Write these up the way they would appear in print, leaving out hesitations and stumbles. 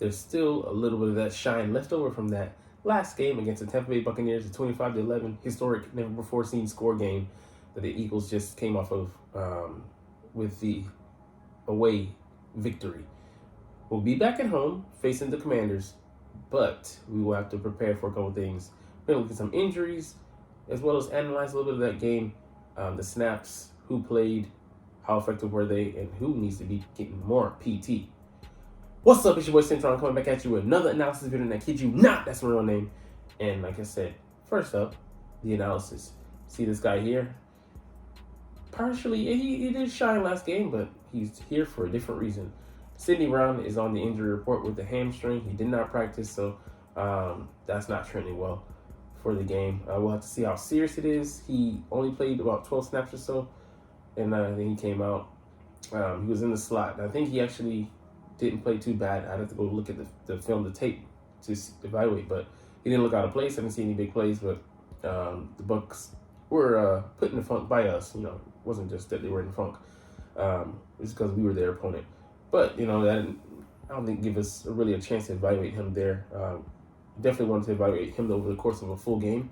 there's still a little bit of that shine left over from that last game against the Tampa Bay Buccaneers, the 25-11 historic, never before seen score game that the Eagles just came off of with the away victory. We'll be back at home facing the Commanders, but we will have to prepare for a couple things. We're going to look at some injuries, as well as analyze a little bit of that game, the snaps, who played, how effective were they, and who needs to be getting more PT. What's up, it's your boy Cintron coming back at you with another analysis video, and I kid you not, that's my real name. And like I said, first up, the analysis. See this guy here? Partially, he did shine last game, but he's here for a different reason. Sidney Brown is on the injury report with the hamstring. He did not practice, so that's not trending well for the game. We'll have to see how serious it is. He only played about 12 snaps or so, and then he came out. He was in the slot. I think he actually didn't play too bad. I'd have to go look at the film, the tape, to evaluate, but he didn't look out of place. I didn't see any big plays, but the Bucs were put in the funk by us. You know, it wasn't just that they were in the funk. It's because we were their opponent. But, you know, that I don't think give us really a chance to evaluate him there. Definitely wanted to evaluate him over the course of a full game.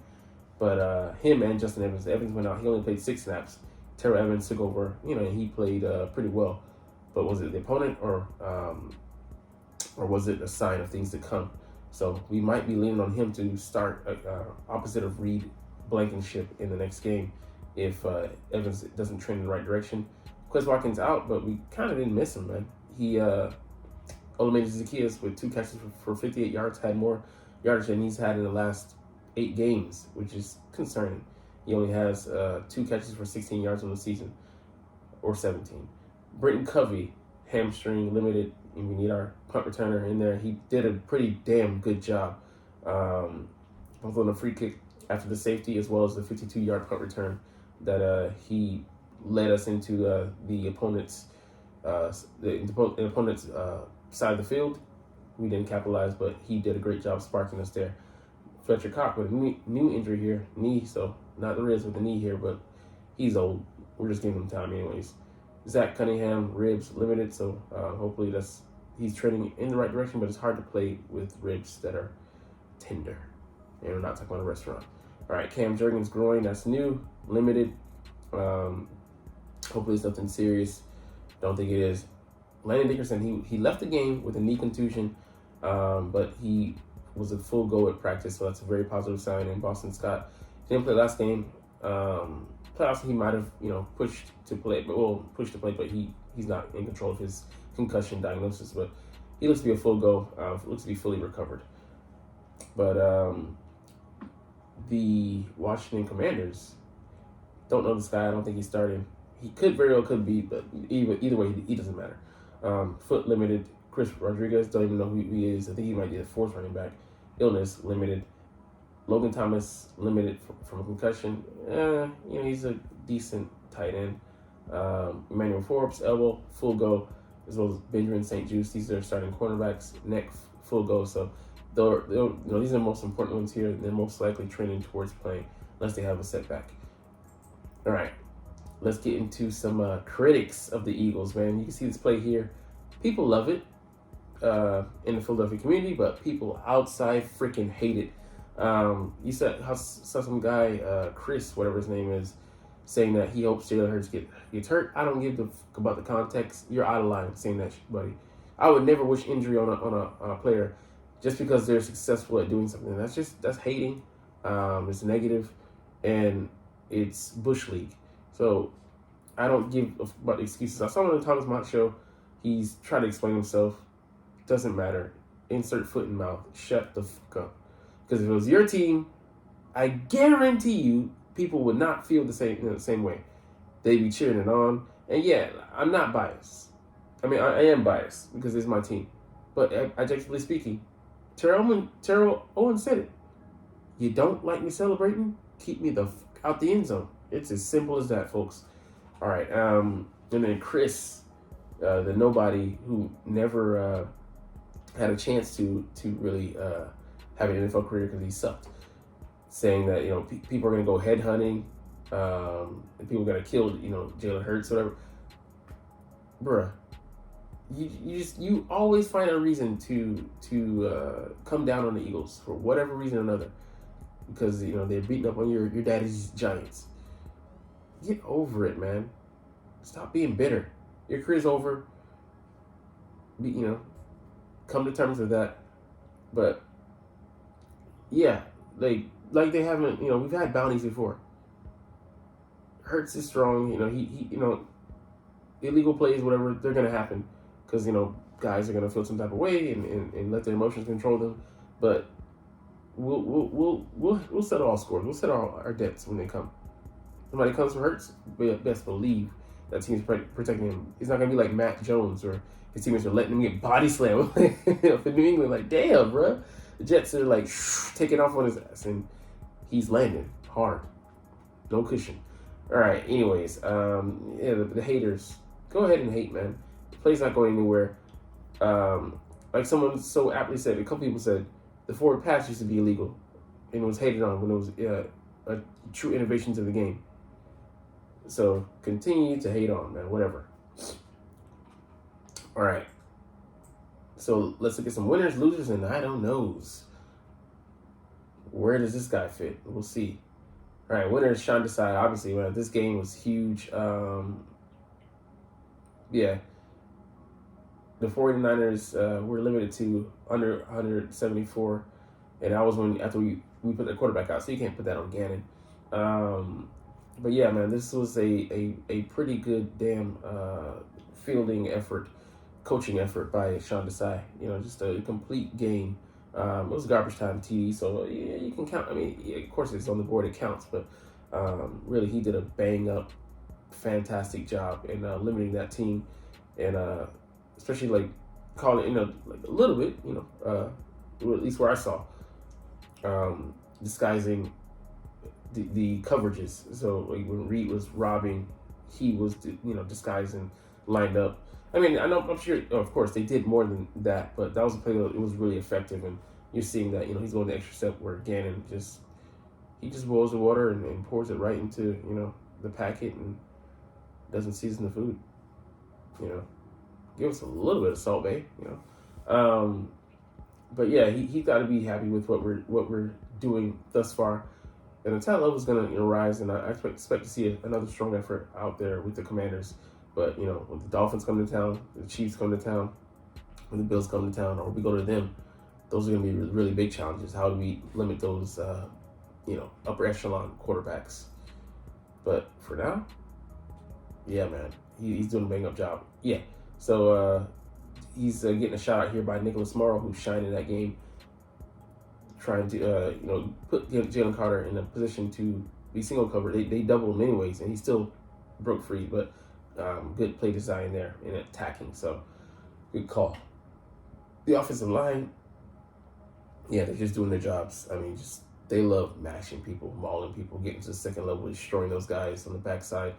But him and Justin Evans. Evans went out. He only played 6 snaps. Terrell Evans took over, you know, and he played pretty well. But was it the opponent or was it a sign of things to come? So we might be leaning on him to start opposite of Reed Blankenship in the next game if Evans doesn't trend in the right direction. Quez Watkins out, but we kind of didn't miss him, man. He Olamide Zaccheaus with 2 catches for 58 yards had more yardage than he's had in the last 8 games, which is concerning. He only has 2 catches for 16 yards on the season, or 17. Britton Covey, hamstring limited, and we need our punt returner in there. He did a pretty damn good job, both on the free kick after the safety as well as the 52-yard punt return that he led us into the opponent's side of the field. We didn't capitalize, but he did a great job sparking us there. Fletcher Cox with a new injury here, knee, so not the ribs with the knee here, but he's old. We're just giving him time anyways. Zach Cunningham, ribs limited, so hopefully he's trending in the right direction, but it's hard to play with ribs that are tender. And we're not talking about a restaurant. All right, Cam Jurgens groin, that's new, limited. Hopefully it's nothing serious. Don't think it is. Landon Dickerson, he left the game with a knee contusion, but he was a full go at practice, so that's a very positive sign. And Boston Scott didn't play last game. Playoffs, he might have, pushed to play, but he's not in control of his concussion diagnosis. But he looks to be a full go. Looks to be fully recovered. But the Washington Commanders, don't know this guy. I don't think he's starting. He very well could be, but either way, he doesn't matter. Foot limited. Chris Rodriguez, don't even know who he is. I think he might be the 4th running back. Illness limited. Logan Thomas limited from a concussion. He's a decent tight end. Emmanuel Forbes, elbow, full go, as well as Benjamin St. Juste. These are starting cornerbacks, neck, full go. So these are the most important ones here. They're most likely trending towards playing unless they have a setback. All right, let's get into some critics of the Eagles, man. You can see this play here. People love it in the Philadelphia community, but people outside freaking hate it. You saw some guy, Chris, whatever his name is, saying that he hopes Jalen Hurts gets hurt. I don't give a fuck about the context. You're out of line saying that shit, buddy. I would never wish injury on a player just because they're successful at doing something. That's hating. It's negative, and it's Bush League. So I don't give a fuck about the excuses. I saw him on the Thomas Mott show. He's trying to explain himself. Doesn't matter. Insert foot in mouth. Shut the fuck up. Because if it was your team, I guarantee you people would not feel the same way. They'd be cheering it on. And yeah, I'm not biased. I mean, I am biased because it's my team. But objectively speaking, Terrell Owens said it. You don't like me celebrating? Keep me the fuck out the end zone. It's as simple as that, folks. All right. And then Chris, the nobody who never had a chance to really have an NFL career because he sucked, saying that people are going to go head hunting, and people are going to kill Jalen Hurts, whatever. Bruh, you always find a reason to come down on the Eagles for whatever reason or another, because they're beating up on your daddy's Giants. Get over it, man. Stop being bitter. Your career's over. Come to terms with that. But yeah, like they haven't. We've had bounties before. Hurts is strong. He illegal plays, whatever, they're gonna happen because guys are gonna feel some type of way and let their emotions control them. But we'll settle all scores. We'll settle all our debts when they come. Somebody comes for Hurts, best believe that team's protecting him. It's not gonna be like Matt Jones or his teammates are letting him get body slammed for New England. Like, damn, bro. The Jets are like taking off on his ass, and he's landing hard, no cushion. All right. Anyways, the haters, go ahead and hate, man. The play's not going anywhere. Like someone so aptly said, a couple people said, the forward pass used to be illegal, and it was hated on when it was a true innovation to the game. So continue to hate on, man. Whatever. All right. So let's look at some winners, losers, and I don't knows. Where does this guy fit? We'll see. All right, winner is Sean Desai. Obviously, man, this game was huge. Yeah. The 49ers were limited to under 174. And that was after we put the quarterback out. So you can't put that on Gannon. But yeah, man, this was a pretty good damn fielding effort, coaching effort by Sean Desai. Just a complete game. It was garbage time TD, so yeah, you can count. I mean, yeah, of course it's on the board, it counts, but really he did a bang up, fantastic job in limiting that team, and especially like calling, like a little bit, at least where I saw, disguising the coverages. So like when Reed was robbing, he was disguising, lined up. I mean, I'm sure, of course, they did more than that, but that was a play that it was really effective, and you're seeing that, he's going the extra step where Gannon just boils the water and pours it right into, the packet and doesn't season the food, Give us a little bit of Salt Bay, But yeah, he got to be happy with what we're doing thus far. And the talent level is going to rise, and I expect to see another strong effort out there with the Commanders. But, when the Dolphins come to town, the Chiefs come to town, when the Bills come to town, or we go to them, those are going to be really big challenges. How do we limit those, upper echelon quarterbacks? But for now, yeah, man, he's doing a bang-up job. Yeah, so he's getting a shout out here by Nicholas Morrow, who's shining that game, trying to, put Jalen Carter in a position to be single covered. They doubled him anyways, and he still broke free, but good play design there in attacking, so good call. The offensive line, yeah, they're just doing their jobs. I mean, they love mashing people, mauling people, getting to the second level, destroying those guys on the backside.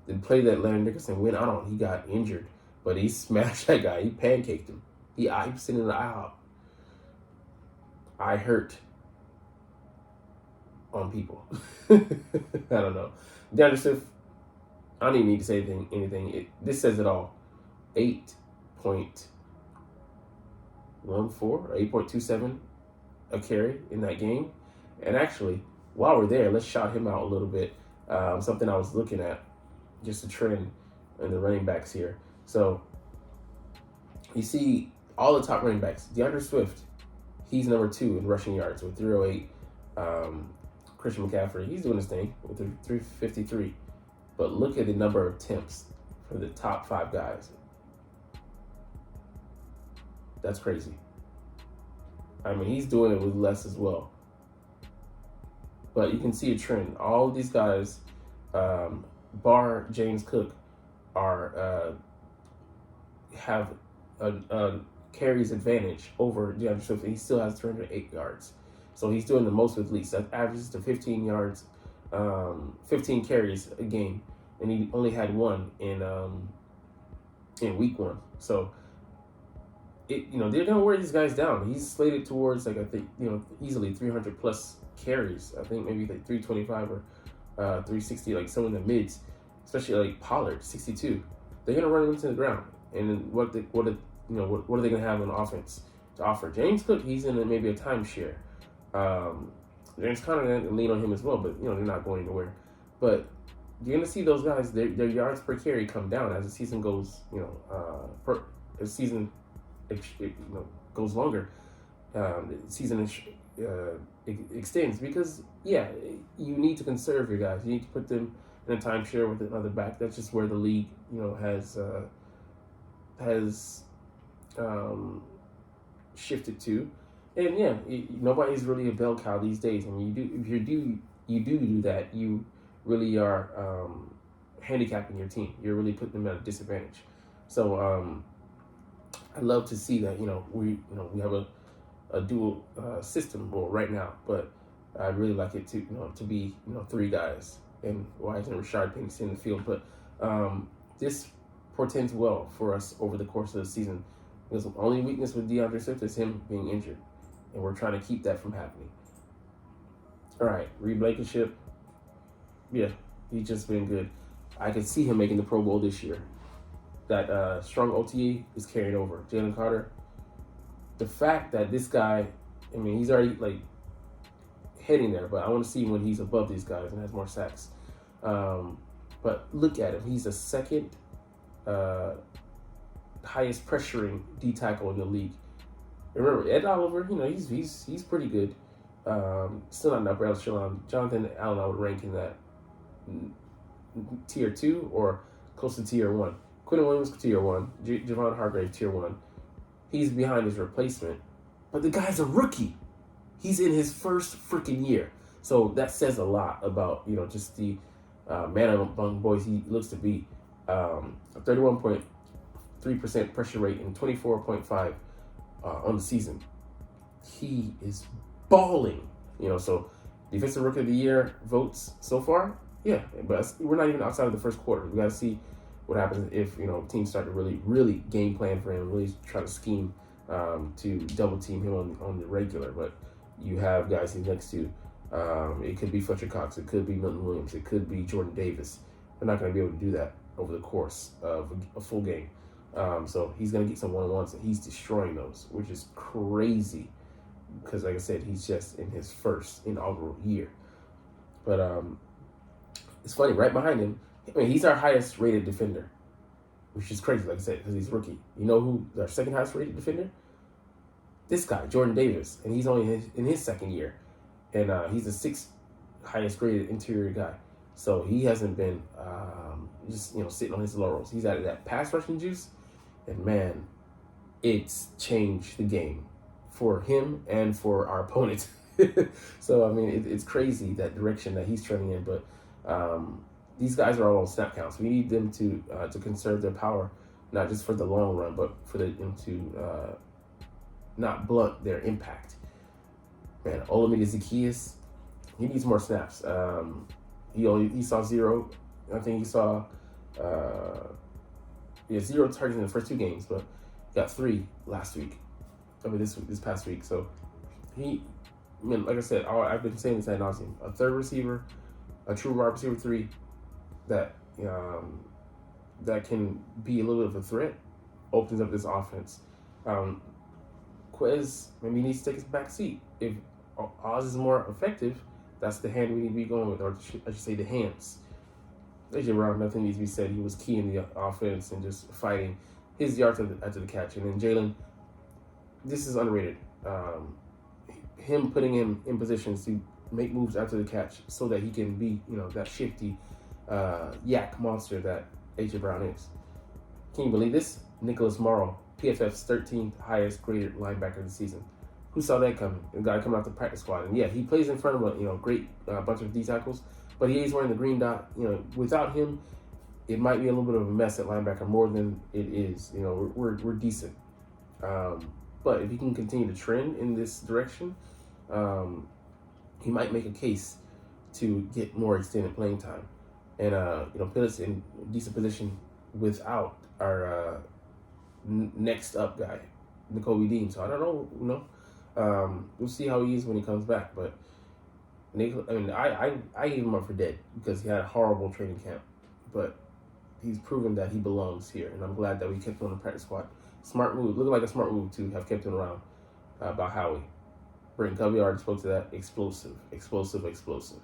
The play that Larry Nickerson went out on, he got injured, but he smashed that guy. He pancaked him. He was sitting in the IHOP. I hurt on people. I don't know. DeAndre Swift, I don't even need to say anything. This says it all. 8.14 or 8.27 a carry in that game. And actually, while we're there, let's shout him out a little bit. Something I was looking at, just a trend in the running backs here. So you see all the top running backs. DeAndre Swift, he's number 2 in rushing yards with 308. Christian McCaffrey, he's doing his thing with 353. But look at the number of attempts for the top 5 guys. That's crazy. I mean, he's doing it with less as well. But you can see a trend. All of these guys, bar James Cook, have a carries advantage over DeAndre Swift. And he still has 308 yards. So he's doing the most with least. That averages to 15 yards, 15 carries a game, and he only had one in week 1. So they're gonna wear these guys down. He's slated towards I think easily 300 plus carries. I think maybe like 325 or 360, like some in the mids, especially like Pollard 62. They're gonna run him into the ground. And then what are they going to have on offense to offer? James Cook, he's in maybe a timeshare. James Conner going to lean on him as well, but they're not going anywhere. But you're going to see those guys, their yards per carry come down as the season goes, as the season goes longer. The season extends because you need to conserve your guys. You need to put them in a timeshare with another back. That's just where the league has shifted to, and nobody's really a bell cow these days. I mean, if you do that, you really are handicapping your team. You're really putting them at a disadvantage. So I love to see that we have a dual system right now, but I'd really like it to be three guys. And why isn't Rashard Penny in the field? But this portends well for us over the course of the season. Because the only weakness with DeAndre Swift is him being injured, and we're trying to keep that from happening. All right, Reed Blankenship, he's just been good. I could see him making the Pro Bowl this year. That strong OTA is carrying over. Jalen Carter, the fact that this guy, I mean, he's already heading there, but I want to see when he's above these guys and has more sacks. But look at him. He's the second highest pressuring D tackle in the league. Remember, Ed Oliver, he's pretty good. Still not in the upper echelon. Jonathan Allen, I would rank in that tier 2 or close to tier 1. Quinn Williams, tier 1. Javon Hargrave, tier 1. He's behind his replacement. But the guy's a rookie. He's in his first freaking year. So that says a lot about, just the man among boys he looks to be. 31.3% pressure rate and 24.5 on the season. He is balling. So Defensive Rookie of the Year votes so far, but we're not even outside of the first quarter. We got to see what happens if teams start to really game plan for him, really try to scheme to double team him on the regular. But you have guys he's next to. It could be Fletcher Cox. It could be Milton Williams. It could be Jordan Davis. They're not going to be able to do that over the course of a full game. So he's going to get some one-on-ones, and he's destroying those, which is crazy because, like I said, he's just in his first inaugural year. But it's funny, right behind him, he's our highest-rated defender, which is crazy, like I said, because he's rookie. You know who our second highest-rated defender? This guy, Jordan Davis, and he's only in his second year. And he's the sixth highest-graded interior guy. So he hasn't been just sitting on his laurels. He's out of that pass rushing juice, and man, it's changed the game for him and for our opponents. So I mean, it's crazy that direction that he's trending in. But these guys are all on snap counts. We need them to conserve their power, not just for the long run, but for to not blunt their impact. Man, Olamide Zaccheaus, he needs more snaps. He saw 0. I think he saw 0 targets in the first 2 games, but got 3 last week. This past week. So like I said, I've been saying this ad nauseum. A third receiver, a true wide receiver 3, that can be a little bit of a threat, opens up this offense. Quez maybe needs to take his back seat. If Oz is more effective, that's the hand we need to be going with, or I should say the hands. A.J. Brown, nothing needs to be said. He was key in the offense and just fighting his yards after the catch. And then Jalen, this is underrated. Him putting him in positions to make moves after the catch so that he can be, that shifty yak monster that A.J. Brown is. Can you believe this? Nicholas Morrow, PFF's 13th highest graded linebacker of the season. Who saw that coming? The guy coming off the practice squad. And he plays in front of a great bunch of D tackles, but he is wearing the green dot. Without him, it might be a little bit of a mess at linebacker more than it is. We're decent. But if he can continue to trend in this direction, he might make a case to get more extended playing time and put us in a decent position without our next up guy, N'Kobe Dean. So I don't know. We'll see how he is when he comes back. But I gave him up for dead because he had a horrible training camp. But he's proven that he belongs here, and I'm glad that we kept him on the practice squad. Smart move, looking like a smart move to have kept him around. About Howie, Britton Covey already spoke to that. Explosive, explosive, explosive.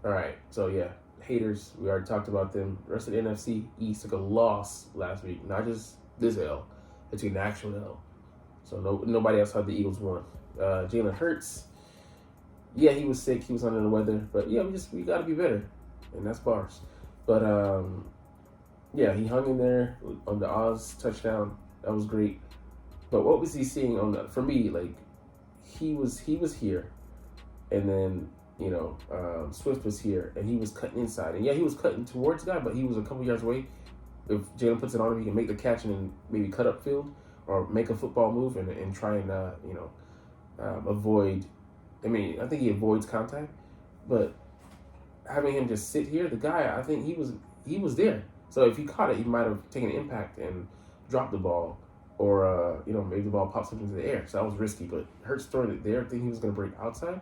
All right, so yeah, haters. We already talked about them. The rest of the NFC East took a loss last week, not just this L, they took an actual L. So nobody outside the Eagles won. Jalen Hurts, yeah, he was sick. He was under the weather, but yeah, we got to be better, and that's bars. But yeah, he hung in there on the Oz touchdown. That was great. But what was he seeing on the? For me, like he was here, and then Swift was here, and he was cutting inside, and yeah, he was cutting towards the guy, but he was a couple yards away. If Jalen puts it on him, he can make the catch and then maybe cut up field or make a football move and try and avoid. I mean, I think he avoids contact, but having him just sit here, the guy, I think he was there. So if he caught it, he might have taken an impact and dropped the ball, or maybe the ball pops up into the air. So that was risky. But Hurts throwing it there, thinking he was going to break outside.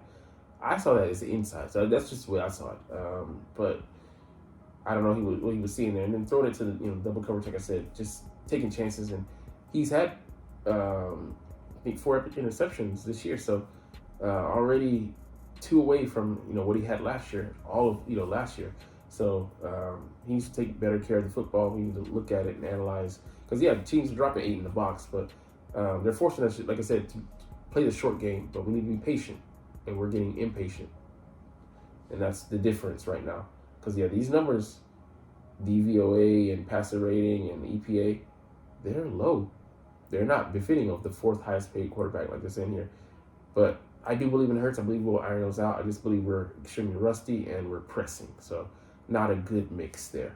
I saw that as the inside. So that's just the way I saw it. But I don't know what he was seeing there, and then throwing it to the double coverage, like I said, just taking chances. And he's had I think 4 interceptions this year. So already 2 away from what he had last year, all of last year. So he needs to take better care of the football. We need to look at it and analyze, because teams are dropping 8 in the box, but they're forcing us, like I said, to play the short game. But we need to be patient, and we're getting impatient, and that's the difference right now. Because these numbers, DVOA and passer rating and EPA, they're low. They're not befitting of the 4th highest paid quarterback like they're saying here. But I do believe in Hurts. I believe we'll iron those out. I just believe we're extremely rusty and we're pressing. So not a good mix there.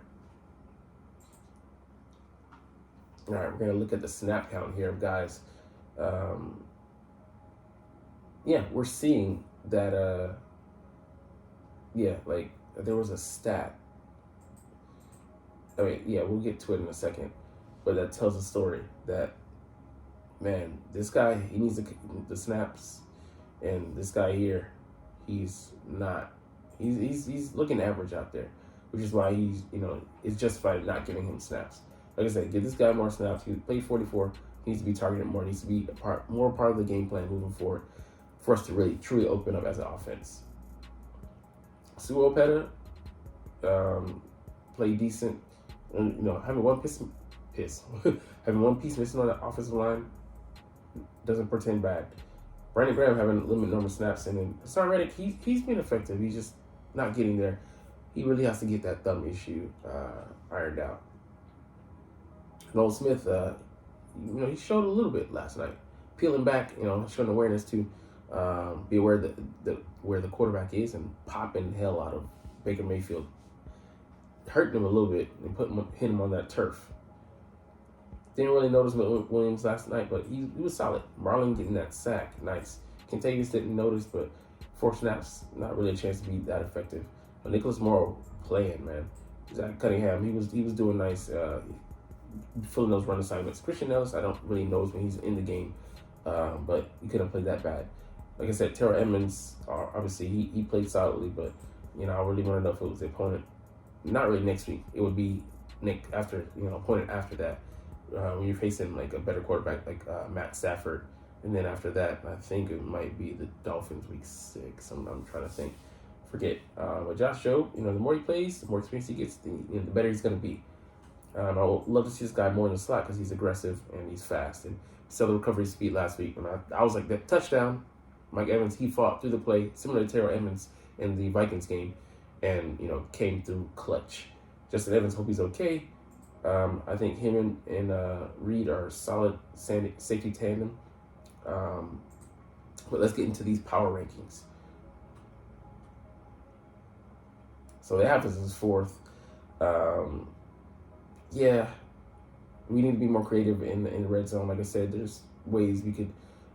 All right, we're going to look at the snap count here, guys. We're seeing that, like there was a stat. I mean, we'll get to it in a second. But that tells a story that, man, this guy, he needs the snaps. And this guy here, he's not. He's looking average out there, which is why he's it's justified not giving him snaps. Like I said, give this guy more snaps. He played 44. He needs to be targeted more. He needs to be more part of the game plan moving forward for us to really truly open up as an offense. Suopeta played decent. And, having one piece having one piece missing on the offensive line doesn't portend bad. Brandon Graham having a limited number of snaps, and then Hassan Reddick, he's been effective. He's just not getting there. He really has to get that thumb issue ironed out. Noel Smith, he showed a little bit last night, peeling back, showing awareness to be aware that where the quarterback is and popping the hell out of Baker Mayfield, hurting him a little bit and hit him on that turf. Didn't really notice Williams last night, but he was solid. Marlon getting that sack, nice. Contagious didn't notice, but 4 snaps, not really a chance to be that effective. But Nicholas Morrow playing, man. Zach Cunningham, he was doing nice, filling those run assignments. Christian Ellis, I don't really know when he's in the game, but he couldn't play that bad. Like I said, Terrell Edmonds, obviously he played solidly, but I really want to know if it was the opponent. Not really next week. It would be opponent after that. When you're facing like a better quarterback like Matt Stafford, and then after that, I think it might be the Dolphins week 6. I'm trying to think. Forget. But Josh Jobe, the more he plays, the more experience he gets, the better he's going to be. I would love to see this guy more in the slot because he's aggressive and he's fast. And saw the recovery speed last week. And I was like, that touchdown, Mike Evans, he fought through the play, similar to Terrell Edmonds in the Vikings game, and came through clutch. Justin Evans, hope he's okay. I think him and Reed are a solid safety tandem. But let's get into these power rankings. So the Happens is 4th. We need to be more creative in the red zone. Like I said, there's ways we could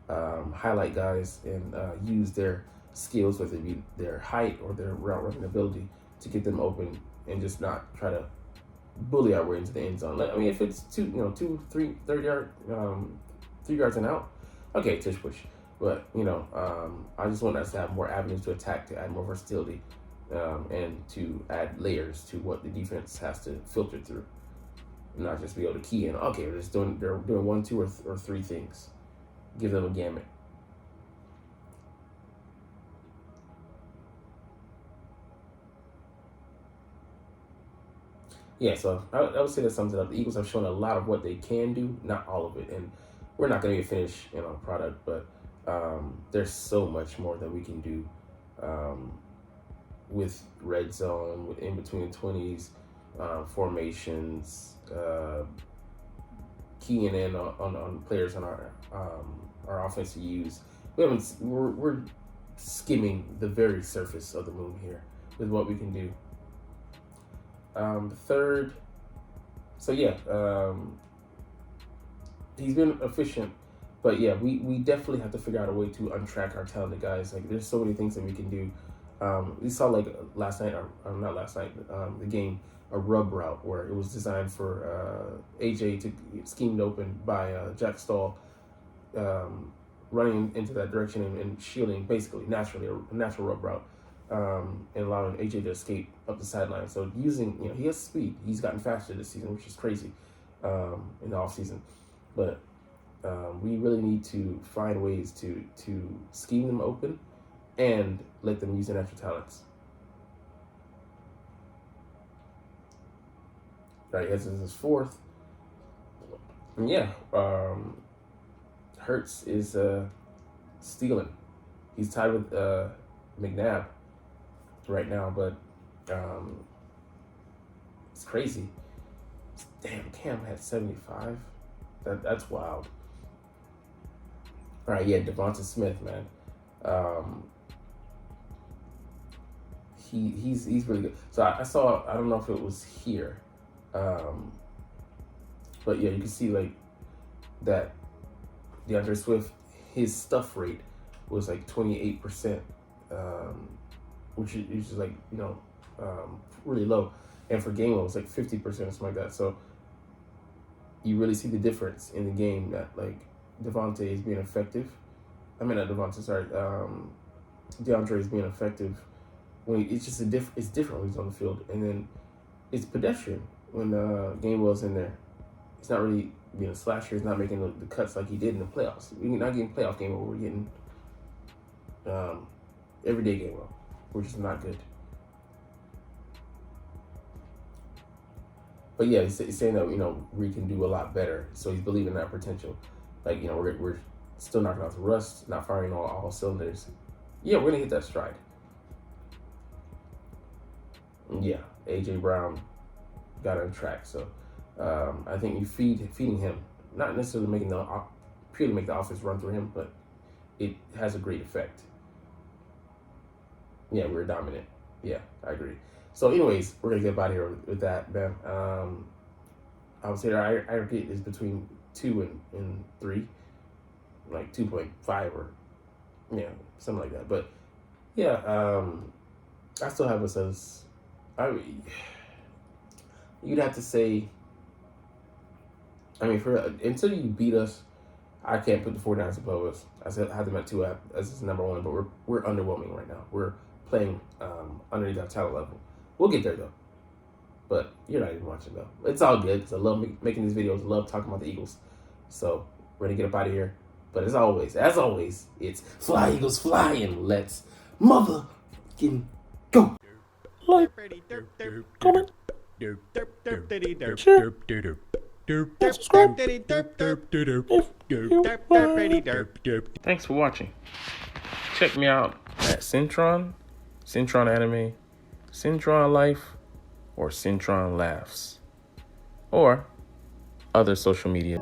highlight guys and use their skills, whether it be their height or their route running ability, to get them open and just not try to bully our way into the end zone. I mean, if it's 3 yards and out, okay, tush push. But I just want us to have more avenues to attack, to add more versatility. and to add layers to what the defense has to filter through, not just be able to key in. Okay, they're doing one, two, or three things. Give them a gamut. Yeah, so I would say that sums it up. The Eagles have shown a lot of what they can do, not all of it, and we're not going to get a finished product, but there's so much more that we can do with red zone, with in between the 20s, formations, keying in on players on our offense to use. We're skimming the very surface of the moon here with what we can do. Third, so yeah, he's been efficient, but yeah, we definitely have to figure out a way to untrack our talented guys. Like, there's so many things that we can do. We saw like last night, or not last night, the game, a rub route where it was designed for AJ to schemed open by Jack Stahl, running into that direction and shielding basically naturally a natural rub route. And allowing AJ to escape up the sideline. So using, he has speed. He's gotten faster this season, which is crazy in the offseason. But we really need to find ways to scheme them open and let them use their natural talents. All right, this is his fourth. And yeah, Hurts is stealing. He's tied with McNabb right now, but it's crazy. Damn, Cam had 75. That's wild. All right, yeah, Devonta Smith, man. He's really good. So I saw, I don't know if it was here, but yeah, you can see like that DeAndre Swift, his stuff rate was like 28%. Which is like, really low. And for Gainwell, it's like 50% or something like that. So you really see the difference in the game that, like, Devontae is being effective. I mean, not Devontae, sorry. DeAndre is being effective when it's just it's different when he's on the field. And then it's pedestrian when Gainwell's in there. He's not really being a slasher. He's not making the cuts like he did in the playoffs. We're not getting playoff Gainwell. We're getting everyday Gainwell, which is not good. But yeah, he's saying that, we can do a lot better. So he's believing that potential. Like, we're still knocking out the rust, not firing all cylinders. Yeah, we're going to hit that stride. And yeah, A.J. Brown got on track. So I think you feeding him, not necessarily purely make the offense run through him, but it has a great effect. Yeah, we're dominant. Yeah, I agree. So anyways, we're going to get out of here with that, man. I would say our aggregate is between 2 and 3, like 2.5 or, something like that. But, yeah, I still have us as, you'd have to say, until you beat us, I can't put the 49ers above us. I had them at 2 as number 1, but we're underwhelming right now. We're playing underneath our talent level. We'll get there, though. But you're not even watching, though. It's all good, because I love making these videos. I love talking about the Eagles. So we're going to get up out of here. But as always, it's fly, Eagles, fly, and let's motherfucking go. Like, comment, share, and subscribe Thanks for watching. Check me out at Cintron Anime, Cintron Life, or Cintron Laughs, or other social media.